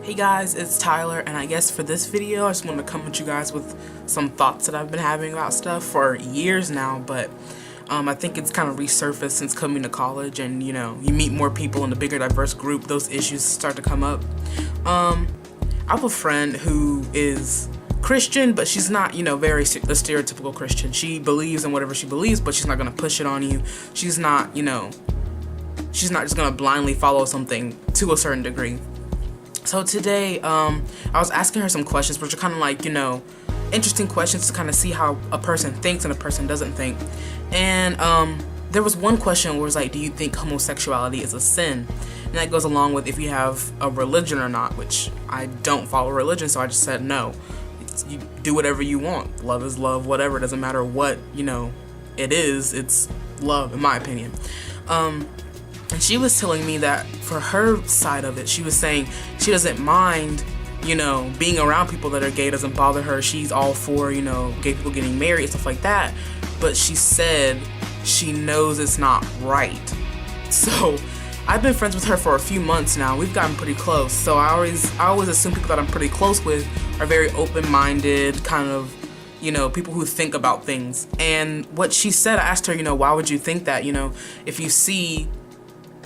Hey guys, it's Tyler, and I guess for this video I just want to come at you guys with some thoughts that I've been having about stuff for years now, but I think it's kind of resurfaced since coming to college, and you meet more people in a bigger diverse group, those issues start to come up. I have a friend who is Christian, but she's not, very the stereotypical Christian. She believes in whatever she believes, but she's not going to push it on you. She's not, she's not just going to blindly follow something to a certain degree. So today, I was asking her some questions, which are kind of like, interesting questions to kind of see how a person thinks and a person doesn't think. And there was one question where it was like, do you think homosexuality is a sin? And that goes along with if you have a religion or not, which I don't follow religion, so I just said no. You do whatever you want. Love is love, whatever. It doesn't matter what, it is. It's love, in my opinion. And she was telling me that for her side of it, she was saying she doesn't mind, being around people that are gay, doesn't bother her. She's all for, gay people getting married and stuff like that. But she said she knows it's not right. So I've been friends with her for a few months now. We've gotten pretty close. So I always assume people that I'm pretty close with are very open-minded, kind of, people who think about things. And what she said, I asked her, why would you think that? If you see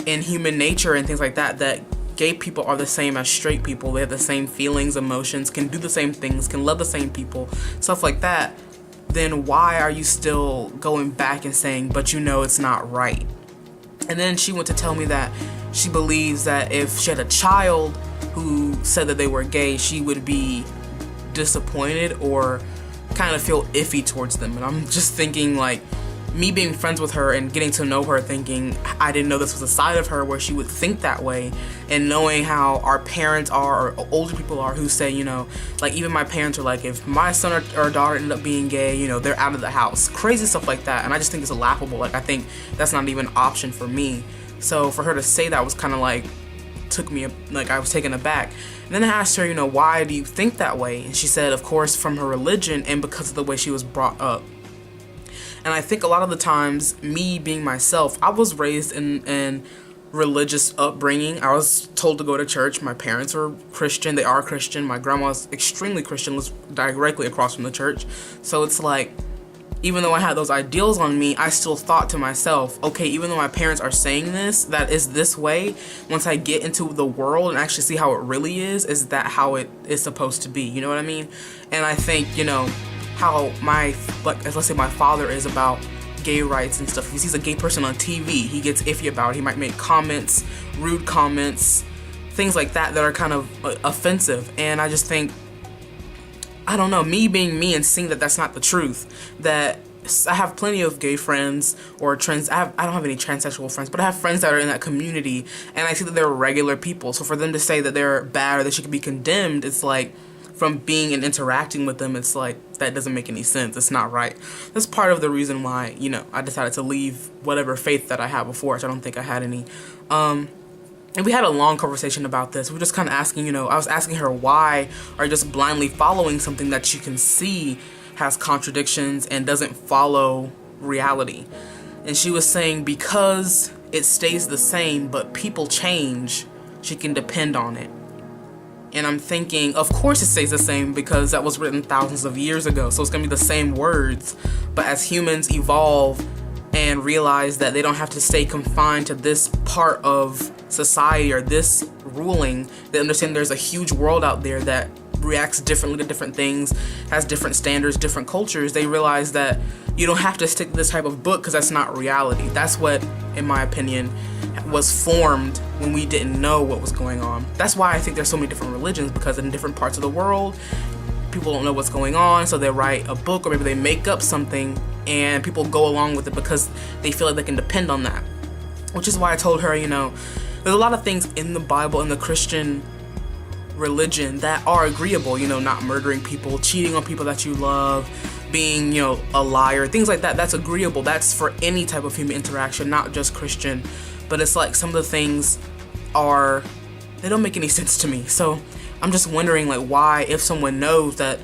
in human nature and things like that, that gay people are the same as straight people. They have the same feelings, emotions, can do the same things, can love the same people, stuff like that. Then why are you still going back and saying, but it's not right? And then she went to tell me that she believes that if she had a child who said that they were gay, she would be disappointed or kind of feel iffy towards them. And I'm just thinking, like, me being friends with her and getting to know her, thinking I didn't know this was a side of her where she would think that way, and knowing how our parents are or older people are who say, like even my parents are like, if my son or daughter ended up being gay, they're out of the house. Crazy stuff like that. And I just think it's laughable. Like, I think that's not even an option for me. So for her to say that was kind of like, took me, like, I was taken aback. And then I asked her, why do you think that way? And she said, of course, from her religion and because of the way she was brought up. And I think a lot of the times, me being myself, I was raised in religious upbringing. I was told to go to church. My parents were Christian. They are Christian. My grandma's extremely Christian, lives directly across from the church. So it's like, even though I had those ideals on me, I still thought to myself, okay, even though my parents are saying this, that is this way, once I get into the world and actually see how it really is that how it is supposed to be? You know what I mean? And I think, how let's say my father is about gay rights and stuff. If he sees a gay person on TV, he gets iffy about it. He might make comments, rude comments, things like that are kind of offensive. And I just think, I don't know, me being me and seeing that that's not the truth, that I have plenty of gay friends or I don't have any transsexual friends, but I have friends that are in that community, and I see that they're regular people. So for them to say that they're bad or that she could be condemned, it's like, from being and interacting with them, it's like, that doesn't make any sense. It's not right. That's part of the reason why, I decided to leave whatever faith that I had before, which I don't think I had any. And we had a long conversation about this. We were just kind of asking, I was asking her why are you just blindly following something that you can see has contradictions and doesn't follow reality. And she was saying because it stays the same, but people change, she can depend on it. And I'm thinking, of course it stays the same because that was written thousands of years ago. So it's going to be the same words. But as humans evolve and realize that they don't have to stay confined to this part of society or this ruling, they understand there's a huge world out there that reacts differently to different things, has different standards, different cultures. They realize that you don't have to stick to this type of book because that's not reality. That's what, in my opinion, was formed when we didn't know what was going on. That's why I think there's so many different religions, because in different parts of the world, people don't know what's going on, so they write a book or maybe they make up something and people go along with it because they feel like they can depend on that. Which is why I told her, there's a lot of things in the Bible, in the Christian religion, that are agreeable, not murdering people, cheating on people that you love, being, a liar, things like that. That's agreeable. That's for any type of human interaction, not just Christian. But it's like some of the things they don't make any sense to me. So I'm just wondering, like, why, if someone knows that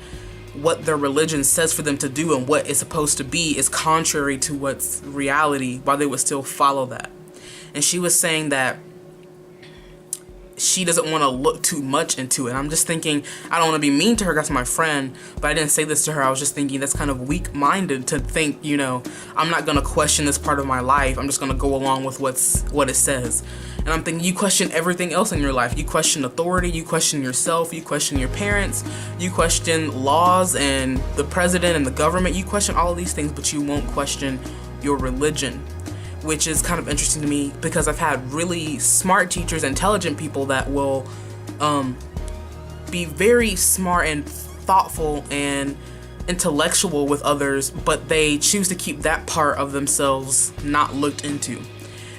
what their religion says for them to do and what it's supposed to be is contrary to what's reality, why they would still follow that. And she was saying that she doesn't want to look too much into it. And I'm just thinking, I don't want to be mean to her, that's my friend, but I didn't say this to her. I was just thinking that's kind of weak-minded to think, you know, I'm not going to question this part of my life. I'm just going to go along with what it says. And I'm thinking, you question everything else in your life. You question authority, you question yourself, you question your parents, you question laws and the president and the government. You question all of these things, but you won't question your religion, which is kind of interesting to me because I've had really smart teachers, intelligent people that will be very smart and thoughtful and intellectual with others, but they choose to keep that part of themselves not looked into.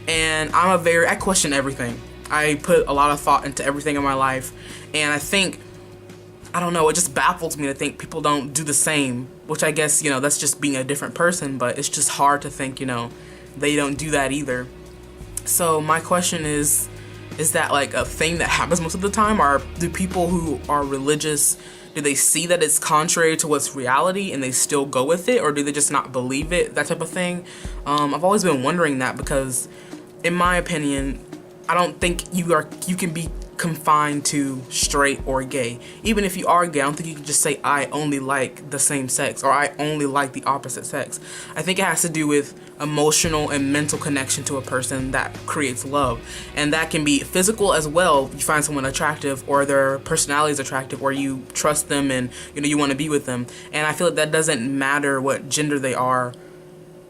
And I question everything. I put a lot of thought into everything in my life, and I don't know, it just baffles me to think people don't do the same, which I guess, you know, that's just being a different person, but it's just hard to think, you know, they don't do that either. So my question is that like a thing that happens most of the time? Or do people who are religious, do they see that it's contrary to what's reality and they still go with it? Or do they just not believe it? That type of thing. I've always been wondering that because in my opinion, I don't think you can be confined to straight or gay. Even if you are gay, I don't think you can just say I only like the same sex or I only like the opposite sex. I think it has to do with emotional and mental connection to a person that creates love, and that can be physical as well. You find someone attractive or their personality is attractive or you trust them and you know you want to be with them, and I feel like that doesn't matter what gender they are.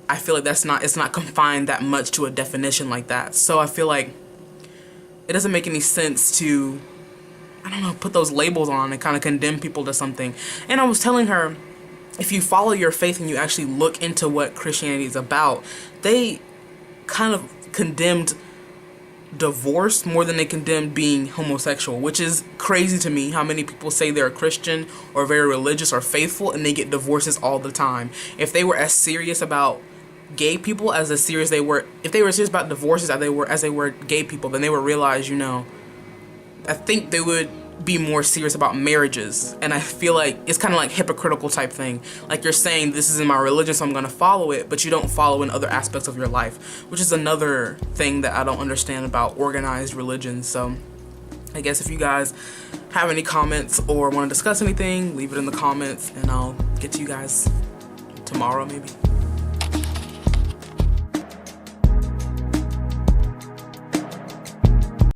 I feel like it's not confined that much to a definition like that. So I feel like it doesn't make any sense to, I don't know, put those labels on and kind of condemn people to something. And I was telling her, if you follow your faith and you actually look into what Christianity is about, they kind of condemned divorce more than they condemned being homosexual, which is crazy to me how many people say they're a Christian or very religious or faithful and they get divorces all the time. If they were as serious about gay people if they were serious about divorces as they were gay people, then they would realize, you know, I think they would be more serious about marriages. And I feel like it's kind of like hypocritical type thing. Like you're saying this is in my religion, so I'm gonna follow it, but you don't follow in other aspects of your life, which is another thing that I don't understand about organized religion. So I guess if you guys have any comments or want to discuss anything, leave it in the comments and I'll get to you guys tomorrow maybe.